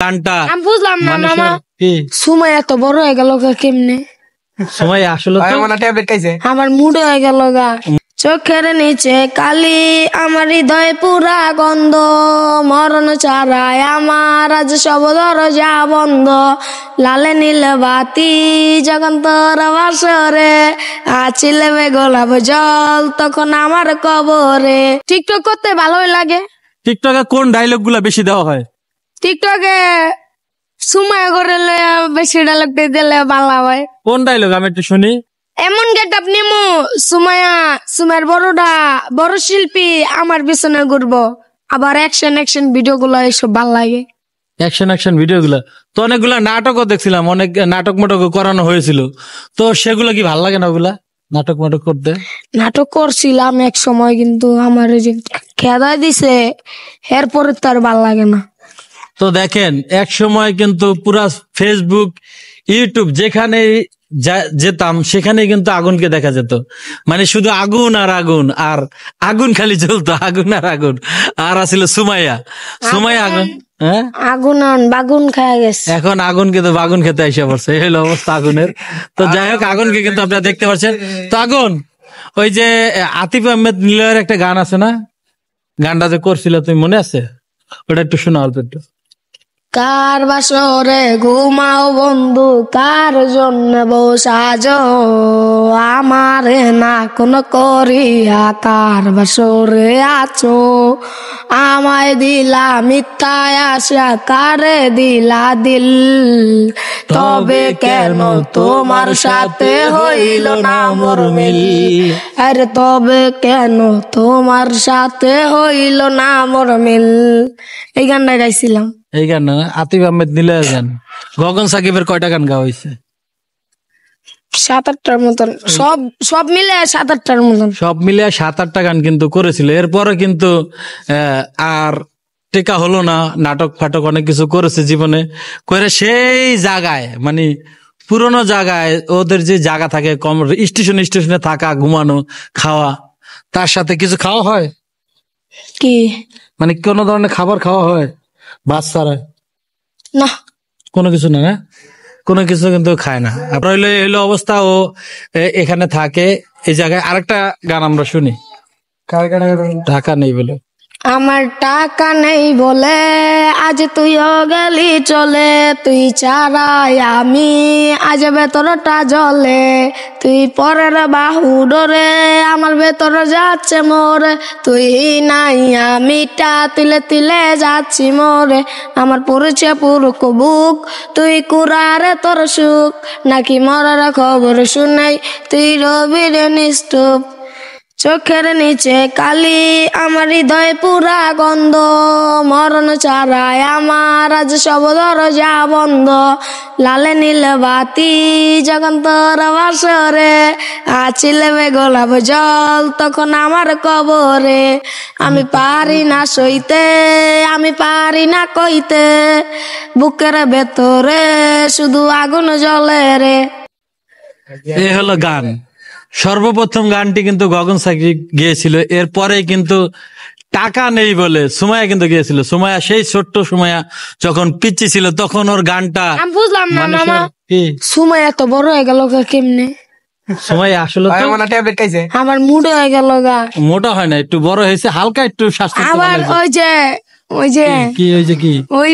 গানটা আমি বুঝলাম না মামা সময় এত বড় হয়ে গেল কেমনে সময় আসলে আমার মুড হয়ে গেল গা চোখের নিচে কালি আমার হৃদয় পুরা গন্ধ মরণ চারায় আমার আজ সব দরজা বন্ধ লালে নীল বাতি যখন তোর বাসরে আছিলে গোলাপ জল তখন আমার কবরে টিকটক করতে ভালোই লাগে টিকটকে কোন ডায়লগ গুলা বেশি দেওয়া হয় টিকটকে সময় করে বেশি ডায়লগ দিলে ভালো হয় কোন ডায়লগ আমি একটু শুনি এমন গেট আপ নিমু সুমাইয়ার বড় শিল্পী আমার পিছনে ঘুরবো আবার অ্যাকশন ভিডিও গুলো এইসব ভাল লাগে অ্যাকশন ভিডিও গুলা তো অনেকগুলা নাটকও দেখছিলাম অনেক নাটক করানো হয়েছিল তো সেগুলো কি ভাল লাগে না ওগুলা নাটক করতে নাটক করছিলাম এক সময় কিন্তু আমার যে খেদা দিছে এরপরে তার ভাল লাগে না তো দেখেন এক সময় কিন্তু পুরা ফেসবুক ইউটিউব যেখানে যেতাম সেখানে কিন্তু আগুনকে দেখা যেত মানে শুধু আগুন আর আগুন খালি জ্বলতো আগুন আর আসলে সুমাইয়া আগুন বাগুন খাওয়া গেছে এখন আগুনকে তো বাগুন খেতে এসে পড়ছে এই হলো অবস্থা আগুনের তো যাই হোক আগুনকে কিন্তু আপনারা দেখতে পাচ্ছেন তো আগুন ওই যে আতিফ আহমেদ নিলয়ের একটা গান আছে না গানটা যে করছিল তুমি মনে আছে ওটা একটু শোনা অল্প একটু কার বাসরে ঘুমাও বন্ধু কার জন্য বসাজ আমারে না কোন করিয়া কার বাসরে আছো আমায় দিলা মিথ্যায় আশা কারে দিলা দিল তবে কেন তোমার সাথে হইল না মোর মিল আরে তবে কেন তোমার সাথে হইল না মোর মিল এই গানটা গাইছিলাম এই গান না আতিফ আহমেদ নিলয়ের গান গগন সাকিবের কয়টা গান গাওয়া হয়েছে 7-8টার মতন সব মিলে 7-8টার মতন সব মিলে 7-8টা গান কিন্তু করেছিল এরপরে কিন্তু আর টেকা হলো না নাটক ফাটক অনেক কিছু করেছে জীবনে করে সেই জায়গায় মানে পুরোনো জায়গায় ওদের যে জায়গা থাকে কম স্টেশনে থাকা ঘুমানো খাওয়া তার সাথে কিছু খাওয়া হয় কি মানে কোন ধরনের খাবার খাওয়া হয় বাচ্চারা না কোনো কিছু না কোনো কিছু কিন্তু খায় না আপনার হইলো অবস্থা ও এখানে থাকে এই জায়গায় আরেকটা গান আমরা শুনি টাকা নেই বলে আমার টাকা নেই বলে আজ তুইও গেলি চলে তুই ছাড়াই আমি আজ ভেতরটা জ্বলে তুই পরের বাহু ডরে আমার ভেতর যাচ্ছে মোরে তুই নাই আমিটা তিলে যাচ্ছি মোরে আমার পরিচয় পুরুক বুক তুই কুরারে তোর সুখ নাকি মরার খবর শুনাই তুই রবির নিষ্ঠুপ চোখের নিচে কালি আমার হৃদয় পুরা গন্ধ মরণ চারায় আমার আজ সব দরজা বন্ধ লালে নীল বাতি যখন তোর বাসরে আছিলে গোলাপ জল তখন আমার কবরে আমি পারি না সইতে আমি পারি না কইতে বুকের ভেতরে শুধু আগুন জ্বলে রে এই হলো গান সর্বপ্রথম গানটি কিন্তু গগন সাকিব গিয়েছিল এরপরে কিন্তু টাকা নেই বলে সুমাইয়া কিন্তু গিয়েছিল সুমাইয়া সেই ছোট্ট সুমাইয়া যখন পিচ্চি ছিল তখন ওর গানটা আমি বুঝলাম না মামা সুমাইয়া এত বড় হয়ে গেল কেমনে সুমাইয়া আসলে আমার মুড হয়ে গেল গা মোটা হয় না একটু বড় হয়েছে হালকা একটু স্বাস্থ্য আবার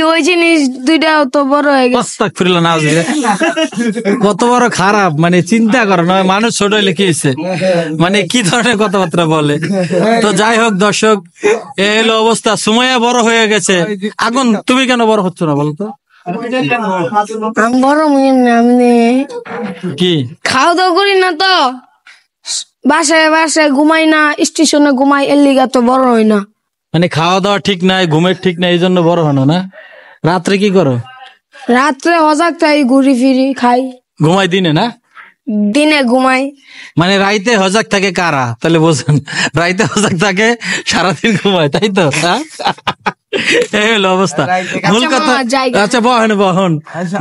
ওই জিনিস দুইটাও তো বড় হয়ে গেছে কত বড় খারাপ মানে চিন্তা করো না মানুষ ছোট হইলে কি হয়েছে মানে কি ধরনের কথাবার্তা বলে তো যাই হোক দর্শক এ হলো অবস্থা সুমাইয়া বড় হয়ে গেছে আগুন তুমি কেন বড় হচ্ছ না বলতো আমি বড় আমি কি খাওয়া দাওয়া করি না তো বাসায় ঘুমাই না স্টেশনে ঘুমাই এর লিগা তো বড় হয় না মানে খাওয়া দাওয়া ঠিক নাই ঘুমের ঠিক নাই এই জন্য বড় হয় না রাত্রে কি করো রাত্রে হজাক তাই ঘুরি ফিরি খাই ঘুমাই দিনে ঘুমাই মানে রাইতে হজাক থাকে কারা তাহলে বোঝেন রাইতে হজাক থাকে সারাদিন ঘুমায় তাই তো এই হলো অবস্থা মূল কথা আচ্ছা বহন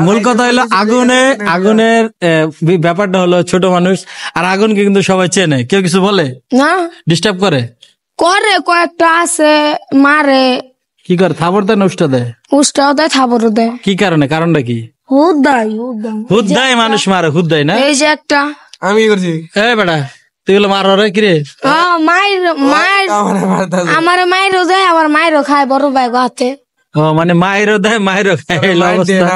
মূল কথা হলো আগুনের ব্যাপারটা হলো ছোট মানুষ আর আগুনকে কিন্তু সবাই চেনে কেউ কিছু বলে না ডিস্টার্ব করে কয়েকটা আছে মারে কি করে থাপড় দেয় না উষ্টা দেয়? উষ্টাও দেয় থাবরও দেয়। কি কারণে? কারণটা কি? হুদ দেয়, হুদ দেয়। হুদ দেয় মানুষ মারে, হুদ দেয় না? এই যে একটা আমি কি করছি? এ বেটা তুই গুলো মার রে কিরে? মায়ের মায়ের আমার মায়েরও দেয়, আবার মায়েরও খায় বড় ভাই হাতে। ও মানে মায়েরও দেয় মায়েরও খায়, হলো অবস্থা।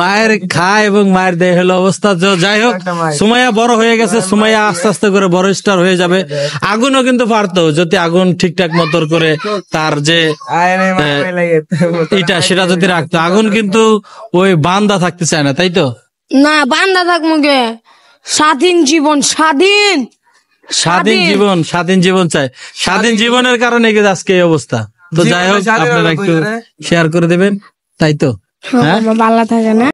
মায়ের খায় এবং মায়ের দেয়, হলো অবস্থা। যাই হোক, সুমাইয়া বড় হয়ে গেছে, সুমাইয়া আস্তে আস্তে করে বড় স্টার হয়ে যাবে। আগুনও কিন্তু পারতো যদি আগুন ঠিকঠাক মতো করে তার যে এটা সেটা যদি রাখতো। আগুন কিন্তু ওই বান্দা থাকতে চায় না, তাই তো? না বান্দা থাক মুখে, স্বাধীন জীবন, স্বাধীন স্বাধীন জীবন, স্বাধীন জীবন চায়। স্বাধীন জীবনের কারণে কিন্তু আজকে এই অবস্থা। তো যাই হোক, আপনারা একটু শেয়ার করে দেবেন, তাই তো? হ্যাঁ, ভালো থাকে না।